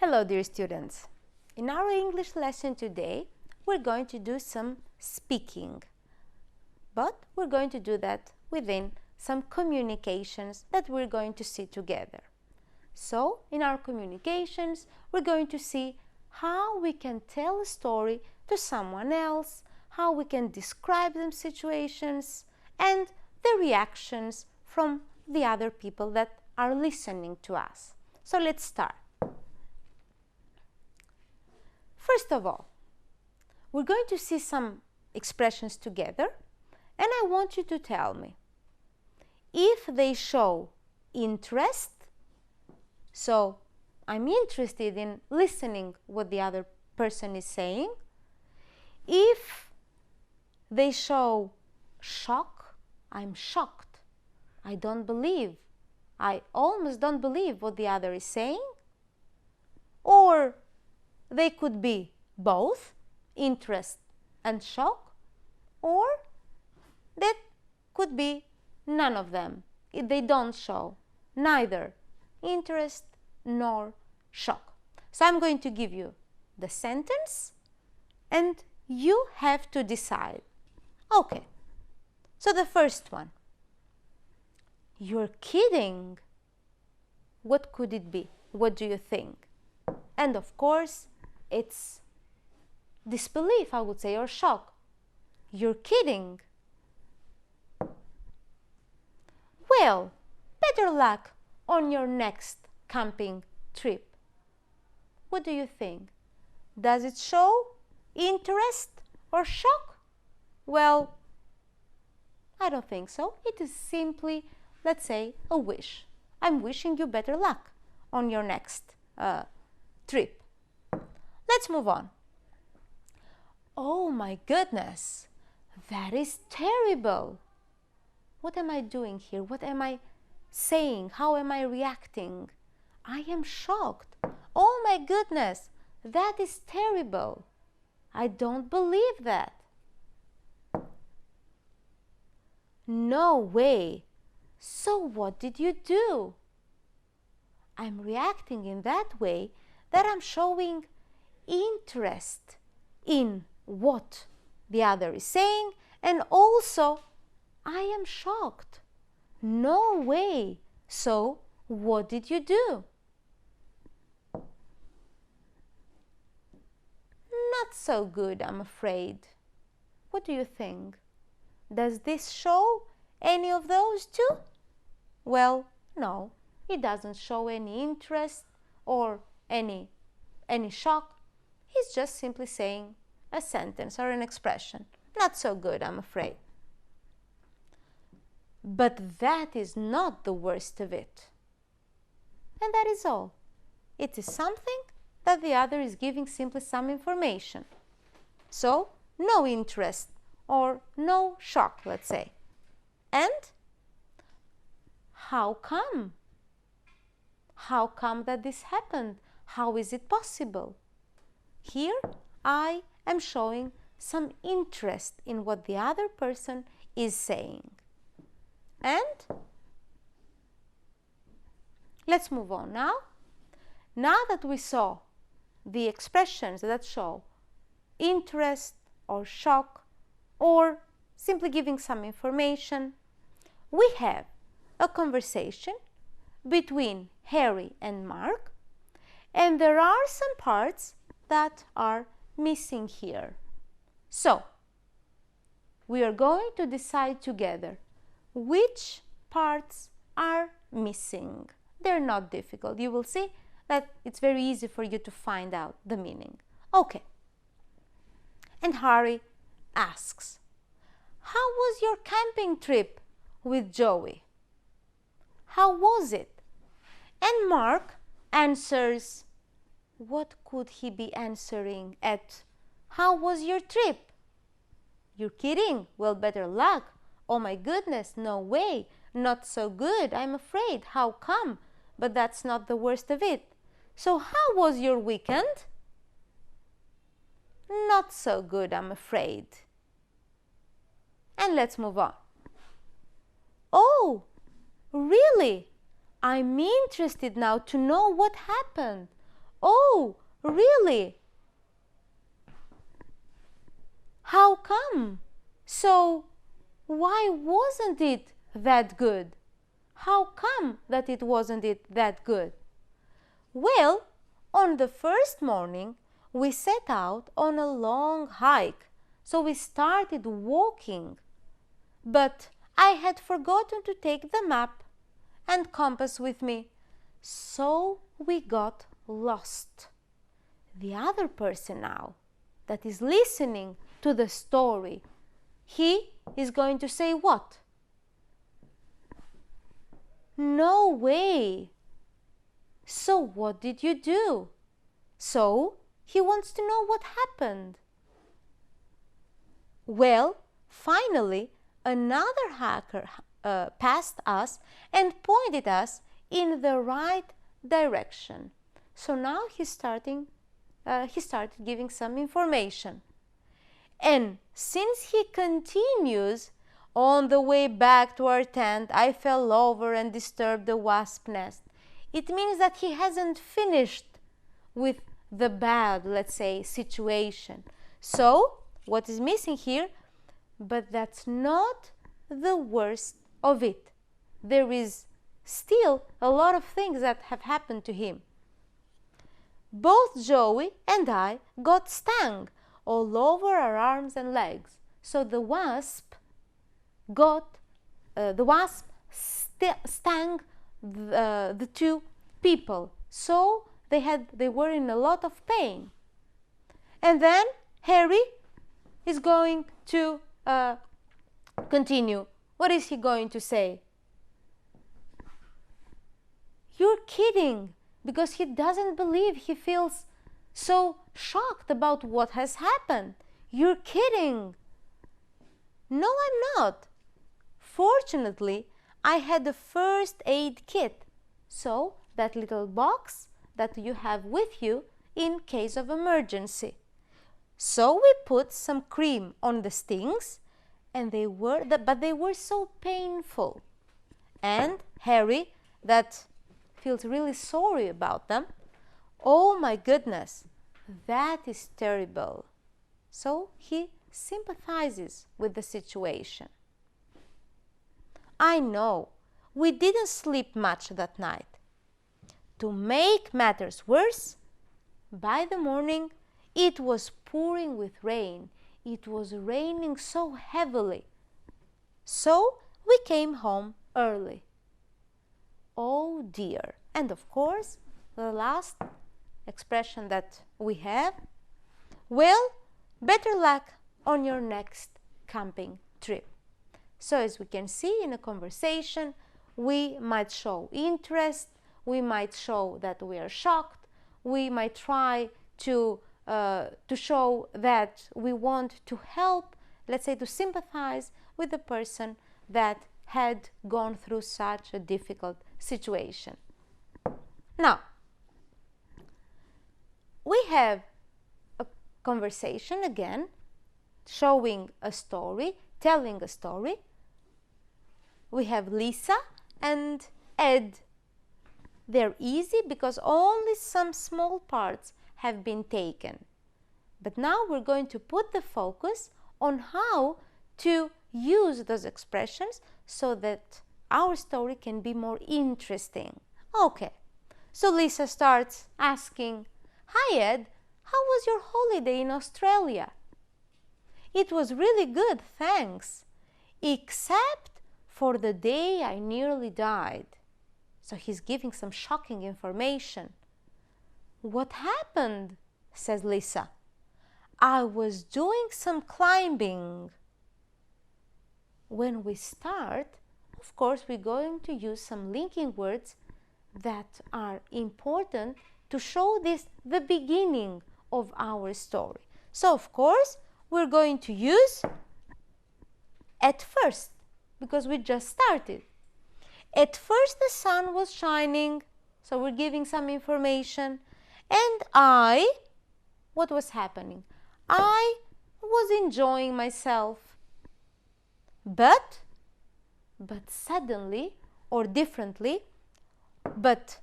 Hello dear students. In our English lesson today, we're going to do some speaking. But we're going to do that within some communications that we're going to see together. So, in our communications, we're going to see how we can tell a story to someone else, how we can describe them situations, and the reactions from the other people that are listening to us. So let's start. First of all, we're going to see some expressions together, and I want you to tell me if they show interest. So I'm interested in listening what the other person is saying. If they show shock, I'm shocked. I almost don't believe what the other is saying. Or they could be both, interest and shock, or that could be none of them. They don't show neither interest nor shock. So I'm going to give you the sentence and you have to decide. Okay, so the first one. You're kidding. What could it be? What do you think? And of course, it's disbelief, I would say, or shock. You're kidding. Well, better luck on your next camping trip. What do you think? Does it show interest or shock? Well, I don't think so. It is simply, let's say, a wish. I'm wishing you better luck on your next trip. Let's move on. Oh my goodness, that is terrible. What am I doing here? What am I saying? How am I reacting? I am shocked. Oh my goodness, that is terrible. I don't believe that. No way. So what did you do? I'm reacting in that way that I'm showing interest in what the other is saying, and also I am shocked. No way. So what did you do? Not so good, I'm afraid. What do you think? Does this show any of those two? Well, no, it doesn't show any interest or any shock. He's just simply saying a sentence or an expression. Not so good, I'm afraid. But that is not the worst of it. And that is all. It is something that the other is giving simply some information. So, no interest or no shock, let's say. And how come? How come that this happened? How is it possible? Here I am showing some interest in what the other person is saying. And let's move on now. Now that we saw the expressions that show interest or shock or simply giving some information, we have a conversation between Harry and Mark, and there are some parts that are missing here. So, we are going to decide together which parts are missing. They're not difficult. You will see that it's very easy for you to find out the meaning. Okay. And Harry asks, how was your camping trip with Joey? How was it? And Mark answers, what could he be answering at? How was your trip? You're kidding? Well, better luck. Oh my goodness, no way. Not so good, I'm afraid. How come? But that's not the worst of it. So how was your weekend? Not so good, I'm afraid. And let's move on. Oh, really? I'm interested now to know what happened. "Oh, really? How come? So, why wasn't it that good? How come that it wasn't that good?" Well, on the first morning, we set out on a long hike, so we started walking. But I had forgotten to take the map and compass with me, so we got lost. The other person now that is listening to the story, he is going to say what? "No way! So what did you do?" So he wants to know what happened. Well, finally, another hacker passed us and pointed us in the right direction. So now he started giving some information. And since he continues, "On the way back to our tent, I fell over and disturbed the wasp nest," it means that he hasn't finished with the bad, let's say, situation. So, what is missing here? But that's not the worst of it. There is still a lot of things that have happened to him. Both Joey and I got stung all over our arms and legs. So the wasp stung the two people. So they were in a lot of pain. And then Harry is going to continue. What is he going to say? "You're kidding," because he doesn't believe, he feels so shocked about what has happened. "You're kidding." "No, I'm not. Fortunately, I had a first aid kit." So that little box that you have with you in case of emergency. So we put some cream on the stings, and they were so painful. And Harry, that feels really sorry about them, "Oh my goodness, that is terrible." So he sympathizes with the situation. "I know, we didn't sleep much that night. To make matters worse, by the morning it was pouring with rain. It was raining so heavily. So we came home early." Oh dear. And of course, the last expression that we have, "Well, better luck on your next camping trip." So as we can see in a conversation, we might show interest, we might show that we are shocked, we might try to show that we want to help, let's say to sympathize with the person that had gone through such a difficult situation. Now, we have a conversation again, showing a story, telling a story. We have Lisa and Ed. They're easy because only some small parts have been taken. But now we're going to put the focus on how to use those expressions so that our story can be more interesting. Okay, so Lisa starts asking, "Hi Ed, how was your holiday in Australia?" "It was really good, thanks, except for the day I nearly died." So he's giving some shocking information. "What happened?" says Lisa. "I was doing some climbing." When we start, of course, we're going to use some linking words that are important to show the beginning of our story. So, of course, we're going to use "at first" because we just started. At first the sun was shining, so we're giving some information. And what was happening? I was enjoying myself. But suddenly, or differently, but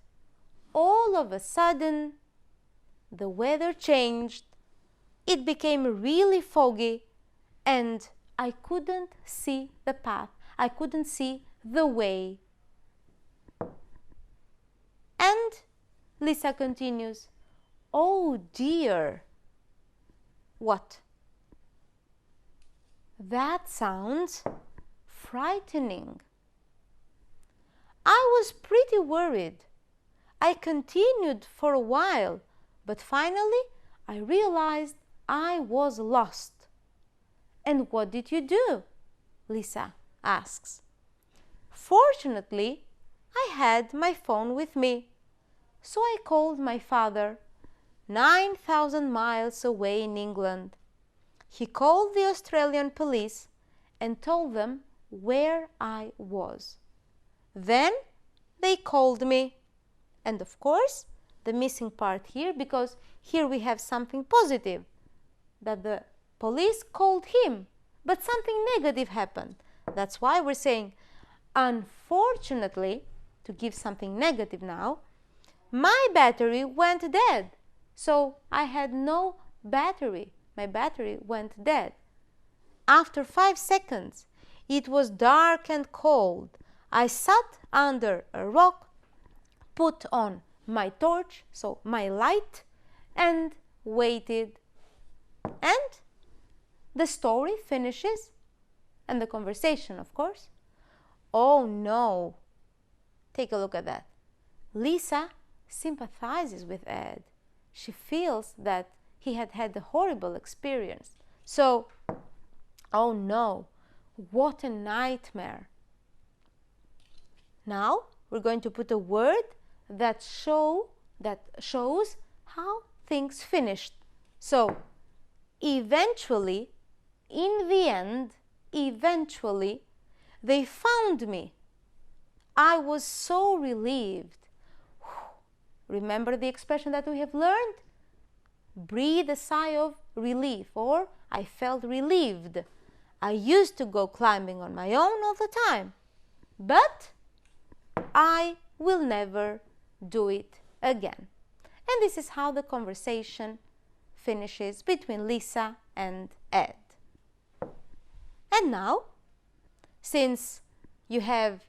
all of a sudden, the weather changed, it became really foggy, and I couldn't see the path. I couldn't see the way. And Lisa continues, "Oh dear." What? That sounds frightening. I was pretty worried. I continued for a while, but finally I realized I was lost. "And what did you do?" Lisa asks. "Fortunately, I had my phone with me, so I called my father, 9,000 miles away in England. He called the Australian police and told them where I was. Then they called me." And of course, the missing part here, because here we have something positive, that the police called him, but something negative happened. That's why we're saying, unfortunately, to give something negative now, my battery went dead. So I had no battery. My battery went dead. After 5 seconds, it was dark and cold. I sat under a rock, put on my torch, so my light, and waited. And the story finishes, and the conversation, of course. Oh no! Take a look at that. Lisa sympathizes with Ed. She feels that he had had a horrible experience. So, oh no, what a nightmare. Now we're going to put a word that shows how things finished. So, eventually, in the end, eventually, they found me. I was so relieved. Remember the expression that we have learned? Breathe a sigh of relief, or I felt relieved. I used to go climbing on my own all the time, but I will never do it again. And this is how the conversation finishes between Lisa and Ed. And now, since you have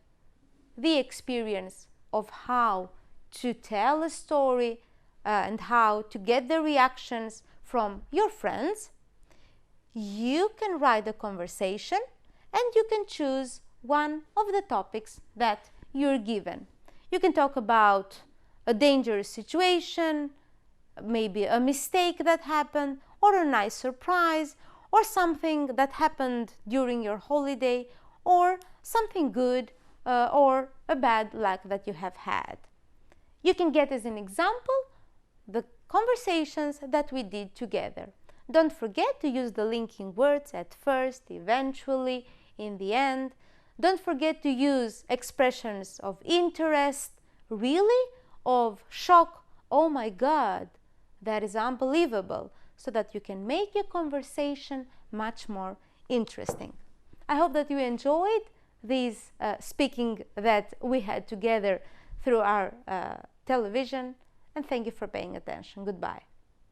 the experience of how to tell a story and how to get the reactions from your friends, you can write a conversation and you can choose one of the topics that you're given. You can talk about a dangerous situation, maybe a mistake that happened, or a nice surprise, or something that happened during your holiday, or something good or a bad luck that you have had. You can get as an example the conversations that we did together. Don't forget to use the linking words at first, eventually, in the end. Don't forget to use expressions of interest, really, of shock, oh my God, that is unbelievable, so that you can make your conversation much more interesting. I hope that you enjoyed this speaking that we had together through our television, and thank you for paying attention. Goodbye.